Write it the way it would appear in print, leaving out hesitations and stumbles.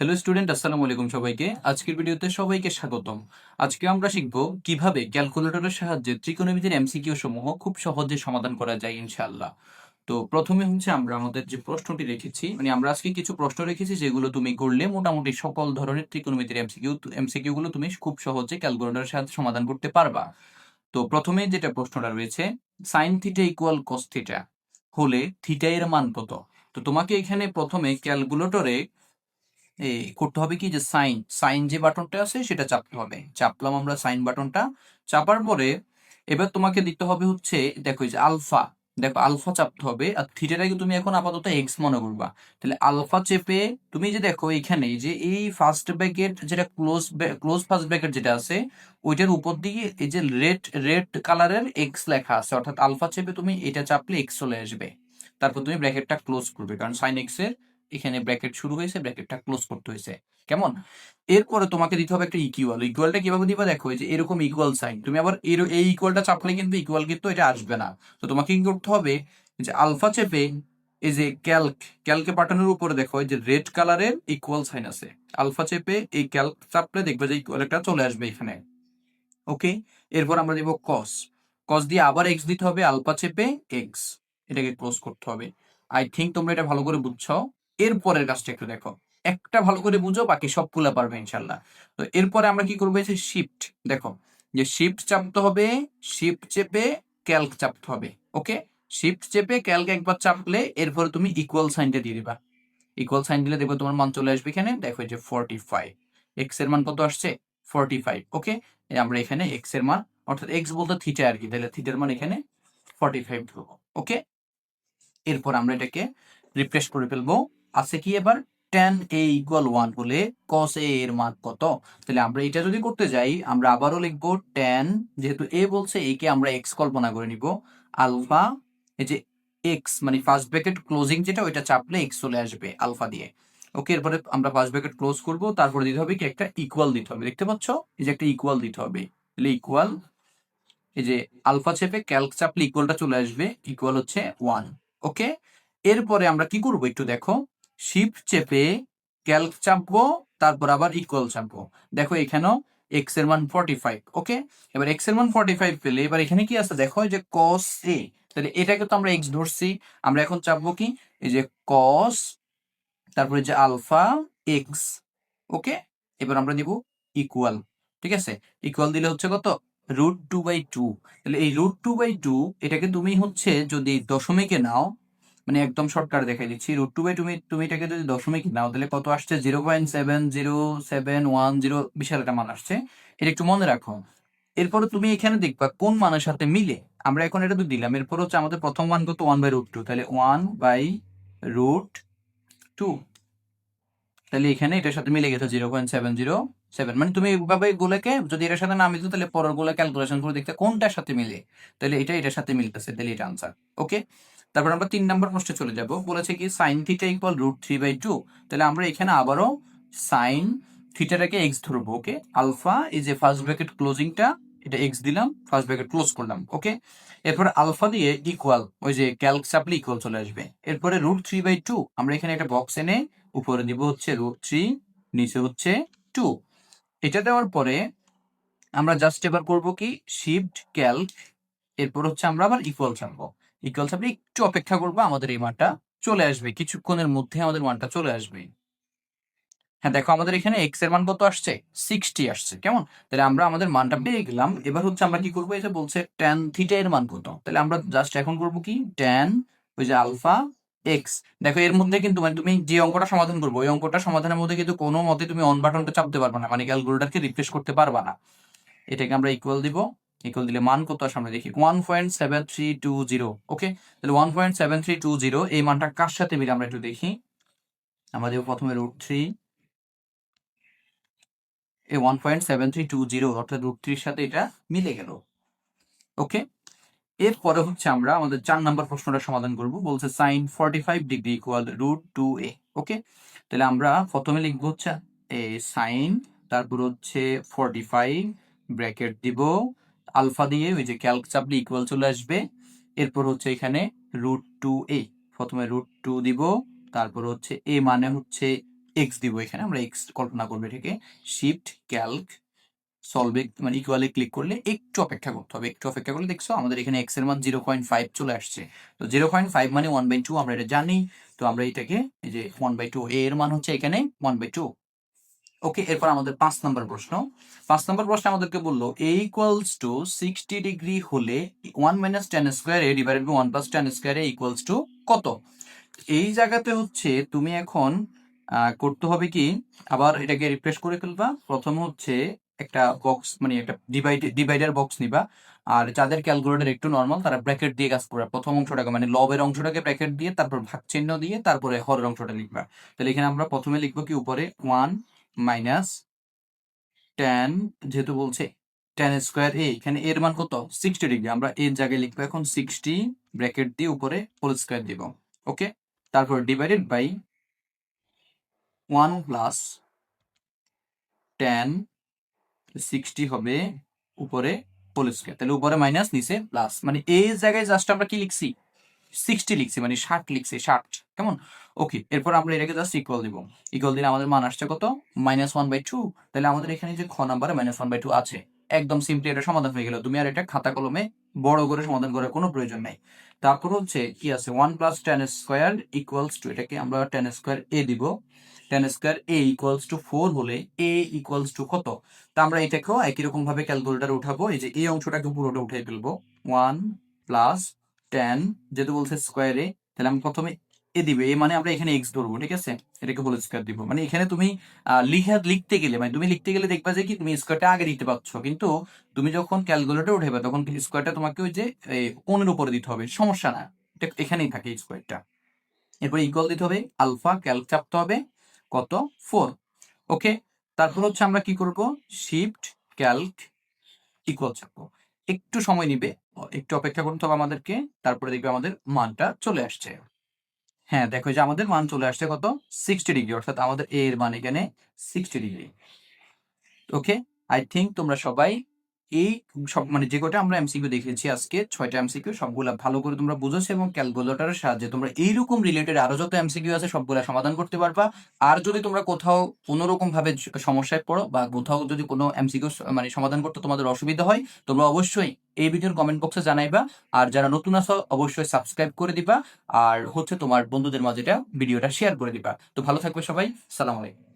Hello student, আসসালামু আলাইকুম সবাইকে। আজকের ভিডিওতে সবাইকে স্বাগতম। আজকে আমরা শিখব কিভাবে ক্যালকুলেটরের সাহায্যে ত্রিকোণমিতির এমসিকিউ সমূহ খুব সহজে সমাধান করা যায় ইনশাআল্লাহ। তো প্রথমে হচ্ছে আমরা আমাদের যে প্রশ্নটি রেখেছি, মানে আমরা আজকে কিছু প্রশ্ন রেখেছি যেগুলো তুমি করলে মোটামুটি সকল ধরনের ত্রিকোণমিতির এমসিকিউ গুলো তুমি খুব সহজে ক্যালকুলেটরের সাহায্যে সমাধান করতে পারবা। তো প্রথমে যেটা প্রশ্নটা রয়েছে, sine theta equal cos theta হলে থিটা এর মান কত? তো তোমাকে এখানে প্রথমে ক্যালকুলেটরে করতে হবে কি, যে সাইন সাইন যে বাটনটা আছে সেটা চাপতে হবে। চাপলাম আমরা সাইন বাটনটা। চাপার পরে এবার তোমাকে দিতে হবে হচ্ছে, দেখো এই যে আলফা, দেখো আলফা চাপতে হবে। আর থিটাটাকে তুমি এখন আপাতত এক্স মনে করবা। তাহলে আলফা চেপে তুমি যে দেখো এখানে যে এই ফার্স্ট ব্র্যাকেট যেটা ক্লোজ ফার্স্ট ব্র্যাকেট যেটা আছে, ওইটার উপর দিকে এই যে রেড রেড কালারের এক্স লেখা আছে, অর্থাৎ আলফা চেপে তুমি এটা চাপলে এক্স চলে আসবে। তারপর তুমি ব্র্যাকেটটা ক্লোজ করবে, কারণ সাইন এক্স এর এখানে ব্র্যাকেট শুরু হয়েছে, ব্র্যাকেটটা ক্লোজ করতে হয়েছে। কেমন? এরপরে তোমাকে দিতে হবে একটা ইকুয়াল। ইকুয়ালটা কিভাবে দিবা, দেখো এই যে এরকম ইকুয়াল সাইন, তুমি আবার এই ইকুয়ালটা চাপলে কিন্তু ইকুয়াল কিন্তু এটা আসবে না। তো তোমাকে কি করতে হবে, যে আলফা চেপে এই যে ক্যালকে পাঠানোর উপরে দেখো এই যে রেড কালারের ইকুয়াল সাইন আছে, আলফা চেপে এই ক্যালক চাপলে দেখবে যে ইকুয়াল একটা চলে আসবে এখানে। ওকে, এরপর আমরা দিব কস। কস দিয়ে আবার এক্স দিতে হবে, আলফা চেপে এক্স, এটাকে ক্লোজ করতে হবে। আই থিঙ্ক তোমরা এটা ভালো করে বুঝছো। এরপরের কাজটা একটু দেখো, একটা ভালো করে বুঝো, বাকি সবগুলা পারবে ইনশাল্লাহ। তো এরপরে আমরা কি করবো, এই যে শিফট, দেখো যে শিফট চাপতে হবে, শিফট চেপে ক্যালক চাপতে হবে। ওকে, শিফট চেপে ক্যালক একবার চাপলে এরপরে তুমি ইকুয়াল সাইনটা দিয়ে দিবা। ইকুয়াল সাইন দিলে দেখবে তোমার মান চলে আসবে এখানে, দেখো যে 45। এক্স এর মান কত আসছে? 45। ওকে, আমরা এখানে এক্স এর মান, অর্থাৎ এক্স বলতে থিটা আর কি, তাহলে থিটার মান এখানে 45 ধরবো। ওকে, এরপর আমরা এটাকে রিপ্লেস করে ফেলবো। আছে কি এবার, tan a ইকুয়াল 1 হলে cos a এর মান কত? তাহলে আমরা এটা যদি করতে যাই, আমরা আবারও লিখবো tan, যেহেতু a বলছে a কে আমরা x কল্পনা করে নিব, আলফা এই যে x মানে ফার্স্ট ব্র্যাকেট ক্লোজিং যেটা, ওইটা চাপলে x চলে আসবে আলফা দিয়ে। ওকে, এরপরে আমরা ফার্স্ট ব্র্যাকেট ক্লোজ করব, তারপরে দিতে হবে কি একটা ইকুয়াল দিতে হবে, দেখতে পাচ্ছ এই যে একটা ইকুয়াল দিতে হবে। তাহলে ইকুয়াল, এই যে আলফা চেপে ক্যালক চাপলে ইকুয়ালটা চলে আসবে, ইকুয়াল হচ্ছে 1। ওকে, এরপরে আমরা কি করব একটু দেখো, শিফট চেপে ক্যালক চাপবো, তারপর আবার ইকুয়াল চাপবো। দেখো এখানেও এক্স এর মান 45। ওকে, এবার এক্স এর মান 45 পেলে এবার এখানে কি আছে দেখো, এই যে cos a, তাহলে এটাকে তো আমরা এক্স ধরছি। আমরা এখন চাপবো কি, এই যে cos, তারপরে যে আলফা এক্স। ওকে, এবার আমরা দিব ইকুয়াল। ঠিক আছে, ইকুয়াল দিলে হচ্ছে কত, √2/2। তাহলে এই √2/2 এটাকে তুমি হচ্ছে যদি দশমিকে নাও, মানে একদম শর্টকাট দেখাই দিচ্ছি, √2/2 তুমি এটাকে যদি দশমিকে নাও তাহলে কত আসছে, 0.70710, বিশাল একটা মান আসছে। এটা একটু মনে রাখো। এরপরে তুমি এখানে দেখবা কোন মানের সাথে মিলে। আমরা এখন এটা তো দিলাম, এরপর হচ্ছে আমাদের প্রথম মান কত, 1/√2, তাহলে 1/√2। তাহলে এখানে এটার সাথে মিলে গেছে 0.707। মানে তুমি এইভাবে গুলোকে যদি এটার সাথে না মিলতো, তাহলে পরের গুলো ক্যালকুলেশন করে দেখতে কোনটার সাথে মিলে, তাহলে এটা এটার সাথে মিলতেছে, তাহলে এটা আনসার। ওকে, তারপর আমরা 3 নম্বর প্রশ্নে চলে যাব। বলেছে কি সাইন থিটা ইকুয়াল √3/2। তাহলে আমরা এখানে আবারও সাইন থিটাটাকে এক্স ধরবো। ওকে, আলফা এই যে ফার্স্ট ব্র্যাকেট ক্লোজিংটা, এটা এক্স দিলাম, ফার্স্ট ব্র্যাকেট ক্লোজ করলাম। ওকে, এরপর আলফা দিয়ে ইকুয়াল, ওই যে ক্যালক চাপলে ইকুয়াল চলে আসবে। এরপরে √3/2 আমরা এখানে একটা বক্স এনে উপরে দিব হচ্ছে √3, নিচে হচ্ছে 2। এটা দেওয়ার পরে আমরা জাস্ট এবার করব কি, শিফট ক্যালক, এরপর হচ্ছে আমরা আবার ইকুয়াল চাপবো। ইকুয়াল চাপলে একটু অপেক্ষা করবো, আমাদের এই মানটা চলে আসবে, কিছুক্ষণের মধ্যে আমাদের মানটা চলে আসবে। হ্যাঁ দেখো আমাদের এখানে এক্স এর মান কত আসছে, 60 আসছে। কেমন? তাহলে আমরা আমাদের মানটা পেয়ে গেলাম। এবার হচ্ছে আমরা কি করবো, এই যে বলছে tan থিটা এর মান কত, তাহলে আমরা জাস্ট এখন করবো কি, tan ওই যে আলফা এক্স। দেখো এর মধ্যে কিন্তু মানে তুমি যে অঙ্কটা সমাধান করবো, ওই অঙ্কটা সমাধানের মধ্যে কিন্তু কোনো মতে তুমি অন বাটনটা চাপতে পারবে না, মানে ক্যালকুলেটরকে রিফ্রেশ করতে পারবা না। এটাকে আমরা ইকুয়াল দিব। ইকুয়াল দিলে মান কত আসে আমরা দেখি, 1.7320। ওকে, তাহলে 1.7320 এই মানটা কার সাথে মিলে আমরা একটু দেখি। আমরা দেবো প্রথমে √3, এই 1.7320 অর্থাৎ √3 সাথে এটা মিলে গেল। ওকে, এরপরে হচ্ছে আমরা আমাদের 4 নম্বর প্রশ্নটা সমাধান করব। বলছে সাইন 45 ডিগ্রি ইকুয়াল √2a। ওকে, তাহলে আমরা প্রথমে লিখবো হচ্ছে সাইন, তারপর হচ্ছে 45 ব্র্যাকেট দিব, আলফা দিয়ে ওই যে ক্যালক চাপলে ইকুয়াল চলে আসবে। এরপর হচ্ছে এখানে √2a, প্রথমে √2 দিব, তারপর হচ্ছে a মানে হচ্ছে এক্স দিব, এখানে আমরা এক্স কল্পনা করবো এটাকে। শিফট ক্যালক সলভে মানে ইকুয়ালে ক্লিক করলে একটু অপেক্ষা করতে হবে, একটু অপেক্ষা করলে দেখছো আমাদের এখানে এক্স এর মান 0.5 চলে আসছে। তো 0.5 মানে 1/2 আমরা এটা জানি। তো আমরা এটাকে এই যে 1/2 এর মান হচ্ছে এখানে 1/2। ওকে, এরপর আমাদের 5 নম্বর প্রশ্ন। 5 নম্বর প্রশ্নে আমাদেরকে বললো a ইকুয়ালস টু 60 ডিগ্রি হলে 1 - tan² divided by 1 + tan² equals to কত? এই জায়গাতে হচ্ছে তুমি এখন করতে হবে কি, আবার এটাকে রিফ্রেশ করে ফেলবা। প্রথমে হচ্ছে একটা বক্স মানে একটা ডিভাইডার বক্স নিবা, আর যাদের ক্যালকুলেটর একটু নর্মাল তারা ব্র্যাকেট দিয়ে কাজ করবে। প্রথম অংশটাকে মানে লবের অংশটাকে ব্র্যাকেট দিয়ে তারপর ভাগ চিহ্ন দিয়ে তারপরে হরের অংশটা লিখবা। তাহলে এখানে আমরা প্রথমে লিখবো কি উপরে 1 - tan, যেহেতু বলছে tan²a, এখানে এর মান কত 60 ডিগ্রি, আমরা এর জায়গায় লিখবো এখন 60 ব্র্যাকেট দিয়ে উপরে হোল স্কয়ার দিব। ওকে, তারপর ডিভাইডেড বাই 1 + tan60 হবে উপরে হোল স্কয়ার, তাহলে উপরে মাইনাস নিচে প্লাস, মানে এই জায়গায় জাস্ট আমরা কি লিখছি 60 লিখছি, মানে 60 লিখছি 60। কেমন? ওকে, এরপর আমরা এটাকে জাস্ট ইকুয়াল দিব। ইকুয়াল দিলে আমাদের মান আসছে কত -1/2। তাহলে আমাদের এখানে যে খ নাম্বারে -1/2 আছে, একদম সিম্পলি এটা সমাধান হয়ে গেল। তুমি আর এটা খাতা কলমে বড় করে সমাধান করার কোনো প্রয়োজন নাই। তারপর হচ্ছে কি আছে 1 + tan² ইকুয়ালস টু, এটাকে আমরা tan²a দিব। tan²a ইকুয়ালস টু 4 হলে a ইকুয়ালস টু কত? তা আমরা এটাকেও একই রকম ভাবে ক্যালকুলেটর উঠাবো। এই যে এই অংশটাকে পুরোটা উঠিয়ে ফেলবো। 1 + tan, যেহেতু বলছে স্কোয়ারে, তাহলে আমি প্রথমে এ দিবে, এ মানে আমরা এখানে এক্স ধরবো, ঠিক আছে, এটাকে হোল স্কোয়ার দিব। মানে এখানে তুমি লিখতে গেলে মানে তুমি লিখতে গেলে দেখবা যে কি তুমি স্কোয়ারটা আগে দিতে পারছো, কিন্তু তুমি যখন ক্যালকুলেটর উঠাবে তখন স্কোয়ারটা তোমাকে ওই যে কোণের উপরে দিতে হবে, সমস্যা না, এটা এখানেই থাকে স্কোয়ারটা। এরপর ইকুয়াল দিতে হবে, আলফা ক্যালক চাপতে হবে কত 4। ওকে, তারপর হচ্ছে আমরা কি করব, শিফট ক্যালক ইকুয়াল চাপবো। একটু সময় নিবে, একটু অপেক্ষা করতে হবে আমাদেরকে, তারপরে দেখবে আমাদের মানটা চলে আসছে। হ্যাঁ, দেখো যে আমাদের মান চলে আসছে কত 60 ডিগ্রি, অর্থাৎ আমাদের এ এর মান এখানে 60 ডিগ্রি। ওকে, আই থিঙ্ক তোমরা সবাই এই সব মানে যে কটা আমরা এমসিকিউ দেখেছি আজকে 6টা এমসিকিউ সবগুলা ভালো করে তোমরা বুঝেছো, এবং ক্যালকুলেটরের সাহায্যে তোমরা এইরকম রিলেটেড আরো যত এমসিকিউ আছে সবগুলা সমাধান করতে পারবা। আর যদি তোমরা কোথাও কোনোরকম ভাবে সমস্যায় পড়ো বা কোথাও যদি কোনো এমসিকিউ মানে সমাধান করতে তোমাদের অসুবিধা হয়, তোমরা অবশ্যই এই ভিডিওর কমেন্ট বক্সে জানাইবা। আর যারা নতুন আছো অবশ্যই সাবস্ক্রাইব করে দিবা, আর হচ্ছে তোমার বন্ধুদের মাঝে ভিডিওটা শেয়ার করে দিবা। তো ভালো থাকবে সবাই, সালাম আলাইকুম।